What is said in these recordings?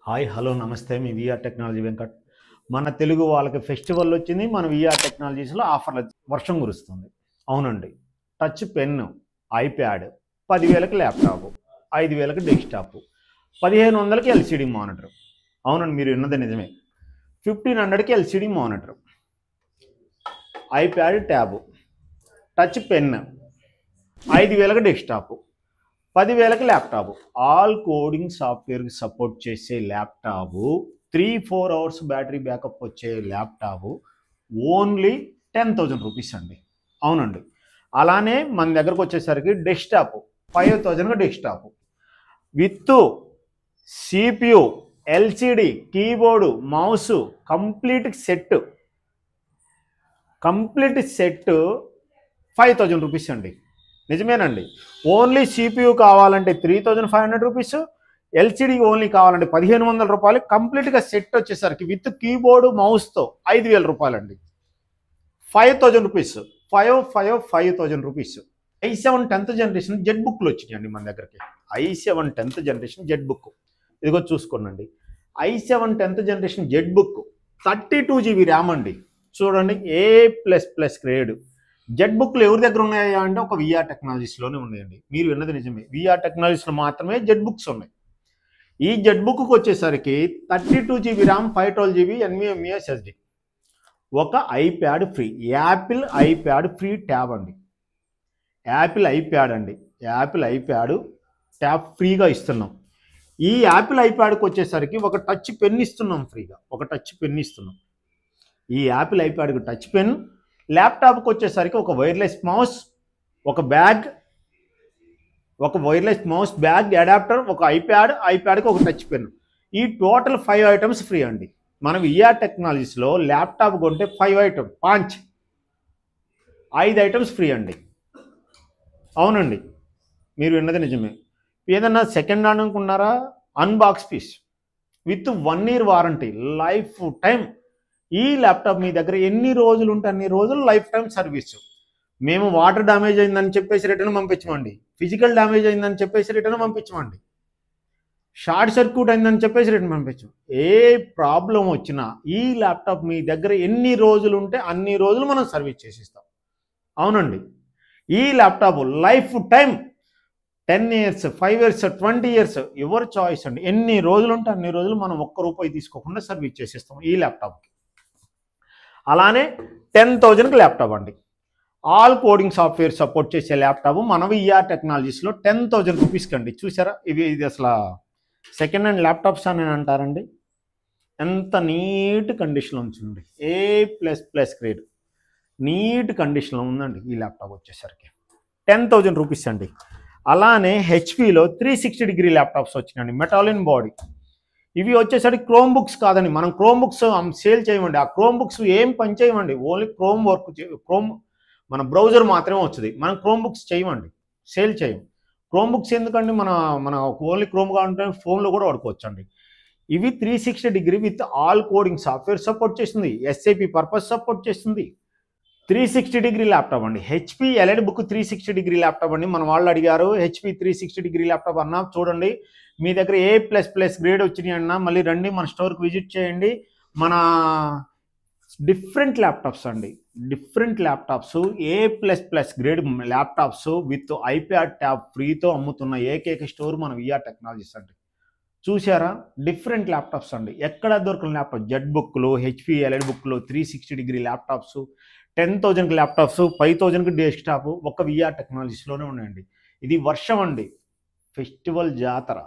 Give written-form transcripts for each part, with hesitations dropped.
Hi hello నమస్తే మీ VR technology Venkat మన తెలుగు వాళ్ళకి ఫెస్టివల్ వచ్చింది మన విఆర్ టెక్నాలజీస్లో ఆఫర్ల వర్షం కురుస్తుంది అవునండి టచ్ పెన్ ఐప్యాడ్ 10,000కి ల్యాప్టాప్ 5,000కి డెస్క్టాప్ 1,500కి ఎల్సిడి మానిటర్ అవునండి మీరు విన్నది నిజమే 1,500కి LCD monitor iPad tab touch pen 5,000కి డెస్క్టాప్ 10,000కి ల్యాప్టాప్ ఆల్ కోడింగ్ సాఫ్ట్వేర్కి సపోర్ట్ చేసే ల్యాప్టాప్ 3-4 అవర్స్ బ్యాటరీ బ్యాకప్ వచ్చే ల్యాప్టాప్ ఓన్లీ 10,000 రూపీస్ అండి అవునండి అలానే మన దగ్గరకు వచ్చేసరికి డెస్క్టాప్ 5,000కి desktop with CPU LCD keyboard mouse complete set 5,000 rupees అండి నిజమేనండి ఓన్లీ సిపియు కావాలంటే 3,500 రూపీస్ ఎల్సిడి ఓన్లీ కావాలంటే 1,500 రూపాయలు కంప్లీట్గా సెట్ వచ్చేసరికి విత్ కీబోర్డు మౌస్తో 5,000 రూపాయలు అండి 5,000 rupees 5,000 rupees i7 10th generation Z బుక్లు వచ్చినాయండి మన దగ్గరికి i7 10th generation Z book ఇదిగో చూసుకోండి i7 10th generation Z book 32 GB RAM అండి చూడండి A++ గ్రేడ్ జెడ్ బుక్లు ఎవరి దగ్గర ఉన్నాయా అంటే ఒక విఆర్ టెక్నాలజీస్లోనే ఉన్నాయండి మీరు విన్నది నిజమే విఆర్ టెక్నాలజీస్లో మాత్రమే జెడ్ బుక్స్ ఉన్నాయి ఈ జెడ్ బుక్కి వచ్చేసరికి 32 GB RAM 512 GB NVMe SSD ఒక iPad free Apple iPad free tab అండి యాపిల్ ఐప్యాడ్ ట్యాబ్ ఫ్రీగా ఇస్తున్నాం ఈ యాపిల్ ఐప్యాడ్కి వచ్చేసరికి ఒక టచ్ పెన్ ఇస్తున్నాం ఫ్రీగా ఈ యాపిల్ ఐప్యాడ్కి టచ్ పెన్ ల్యాప్టాప్కి వచ్చేసరికి ఒక వైర్లెస్ మౌస్ బ్యాగ్ అడాప్టర్ ఒక ఐప్యాడ్కి ఒక టచ్ పెన్ ఈ టోటల్ 5 ఐటమ్స్ ఫ్రీ అండి మనం విఆర్ టెక్నాలజీస్లో ల్యాప్టాప్ కొంటే 5 ఐటమ్ 5 ఐటమ్స్ ఫ్రీ అండి అవునండి మీరు విన్నది నిజమే ఏదన్నా సెకండ్ హ్యాండ్ అనుకున్నారా unbox piece with 1 year warranty life time ఈ ల్యాప్టాప్ మీ దగ్గర ఎన్ని రోజులు ఉంటే అన్ని రోజులు లైఫ్ టైం సర్వీస్ మేము వాటర్ డ్యామేజ్ అయిందని చెప్పేసి రిటర్న్ పంపించమండి ఫిజికల్ డ్యామేజ్ అయిందని చెప్పేసి రిటర్న్ పంపించమండి షార్ట్ సర్క్యూట్ అయిందని చెప్పేసి రిటర్న్ పంపించం ఏ ప్రాబ్లం వచ్చినా ఈ ల్యాప్టాప్ మీ దగ్గర ఎన్ని రోజులు ఉంటే అన్ని రోజులు మనం సర్వీస్ చేసిస్తాం అవునండి ఈ laptop life time 10 years 5 years 20 years ఎవరి చాయిస్ అండి ఎన్ని రోజులు ఉంటే అన్ని రోజులు మనం ₹1 తీసుకోకుండా సర్వీస్ చేసిస్తాం ఈ ల్యాప్టాప్కి అలానే 10,000కి ల్యాప్టాప్ అండి ఆల్ కోడింగ్ సాఫ్ట్వేర్ సపోర్ట్ చేసే ల్యాప్టాప్ మన విఆర్ టెక్నాలజీస్లో 10,000 రూపీస్కి అండి చూసారా ఇది అసలు సెకండ్ హ్యాండ్ ల్యాప్టాప్స్ అని అంటారండి ఎంత నీట్ కండిషన్లో ఉంచుంది A++ గ్రేడ్ నీట్ కండిషన్లో ఉందండి ఈ ల్యాప్టాప్ వచ్చేసరికి 10,000 రూపీస్ అండి అలానే హెచ్పిలో 360 ల్యాప్టాప్స్ వచ్చినాయండి మెటాలిన్ బాడీ ఇవి వచ్చేసరికి క్రోమ్ బుక్స్ కాదండి మనం క్రోమ్ బుక్స్ సేల్ చేయమండి ఆ క్రోమ్ బుక్స్ ఏం పని చేయమండి ఓన్లీ క్రోమ్ మన బ్రౌజర్ మాత్రమే వచ్చింది మనం క్రోమ్ బుక్స్ చేయమండి సేల్ చేయం క్రోమ్ బుక్స్ ఎందుకండి మన ఓన్లీ క్రోమ్గా ఉంటే ఫోన్లో కూడా వాడుకోవచ్చు అండి ఇవి 360 with all coding software support చేస్తుంది ఎస్ఏపి పర్పస్ సపోర్ట్ చేస్తుంది 360 ల్యాప్టాప్ అండి హెచ్పి ఎల్ఈడి బుక్ 360 ల్యాప్టాప్ అండి మన వాళ్ళు అడిగారు హెచ్పి 360 ల్యాప్టాప్ అన్నా చూడండి మీ దగ్గర A++ గ్రేడ్ వచ్చినాయి అన్నా మళ్ళీ రండి మన స్టోర్కి విజిట్ చేయండి మన డిఫరెంట్ ల్యాప్టాప్స్ అండి A++ grade laptops with iPad tab ఫ్రీతో అమ్ముతున్న ఏకైక స్టోర్ మన విఆర్ టెక్నాలజీస్ అండి చూసారా డిఫరెంట్ ల్యాప్టాప్స్ అండి ఎక్కడ దొరకని ల్యాప్టాప్ జెడ్ బుక్లు హెచ్పి ఎల్ఈడి బుక్లు 360 ల్యాప్టాప్స్ 10,000కి ల్యాప్టాప్స్ 5,000కి డెస్క్టాప్ ఒక విఆర్ టెక్నాలజీస్లోనే ఉన్నాయండి ఇది వర్షం అండి ఫెస్టివల్ జాతర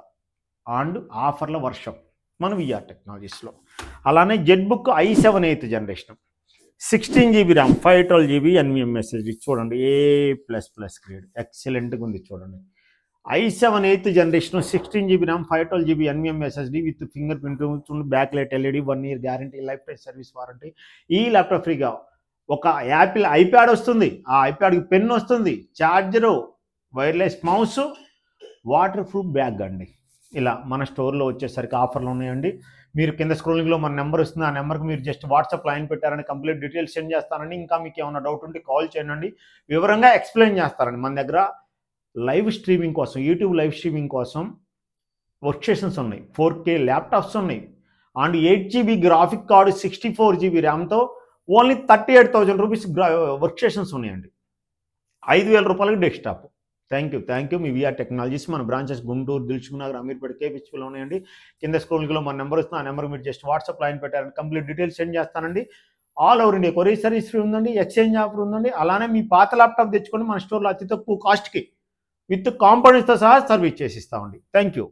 అండ్ ఆఫర్ల వర్షం మన విఆర్ టెక్నాలజీస్లో అలానే Z book i7 8th generation 16 GB RAM 512 GB NVMe SSD చూడండి A++ గ్రేడ్ ఎక్సలెంట్గా ఉంది చూడండి i7 8th generation 16 GB RAM 512 GB NVMe SSD with finger print back light LED 1 year guarantee life time service warranty ఈ laptop ఫ్రీగా ఒక Apple iPad వస్తుంది ఆ ఐప్యాడ్కి pen వస్తుంది charger wireless mouse water proof bag అండి ఇలా మన స్టోర్లో వచ్చేసరికి ఆఫర్లు ఉన్నాయండి మీరు కింద స్క్రోలింగ్లో మన నెంబర్ వస్తుంది ఆ నెంబర్కి మీరు జస్ట్ వాట్సాప్ లైన్ పెట్టారని కంప్లీట్ డీటెయిల్స్ సెండ్ చేస్తానండి ఇంకా మీకు ఏమైనా డౌట్ ఉంటే కాల్ చేయండి వివరంగా ఎక్స్ప్లెయిన్ చేస్తారండి మన దగ్గర లైవ్ స్ట్రీమింగ్ కోసం యూట్యూబ్ లైవ్ స్ట్రీమింగ్ కోసం వర్క్ స్టేషన్స్ ఉన్నాయి, 4K ల్యాప్టాప్స్ ఉన్నాయి, and 8GB graphic card 64GB ర్యామ్తో ఓన్లీ 38,000 రూపీస్ వర్క్ స్టేషన్స్ ఉన్నాయండి. 5,000 రూపాయలకి డెస్క్టాప్. థ్యాంక్ యూ మీ విఆర్ టెక్నాలజీస్. మన బ్రాంచెస్ గుంటూరు, దిల్సుఖ్నగర్, అమీర్పేట, కేపీహెచ్పీలో ఉన్నాయండి. కింద స్క్రోల్లో మన నెంబర్ వస్తుంది. ఆ నెంబర్ మీరు జస్ట్ వాట్సాప్ లైన్ పెట్టారని కంప్లీట్ డీటెయిల్స్ సెండ్ చేస్తానండి. All over India courier service free ఉందండి, ఎక్స్చేంజ్ ఆఫర్ ఉందండి. అలానే మీ పాత ల్యాప్టాప్ తెచ్చుకొని మన స్టోర్లో అతి తక్కువ కాస్ట్కి విత్ కాంపోనెంట్స్తో సహా సర్వీస్ చేసి ఇస్తామండి. Thank you.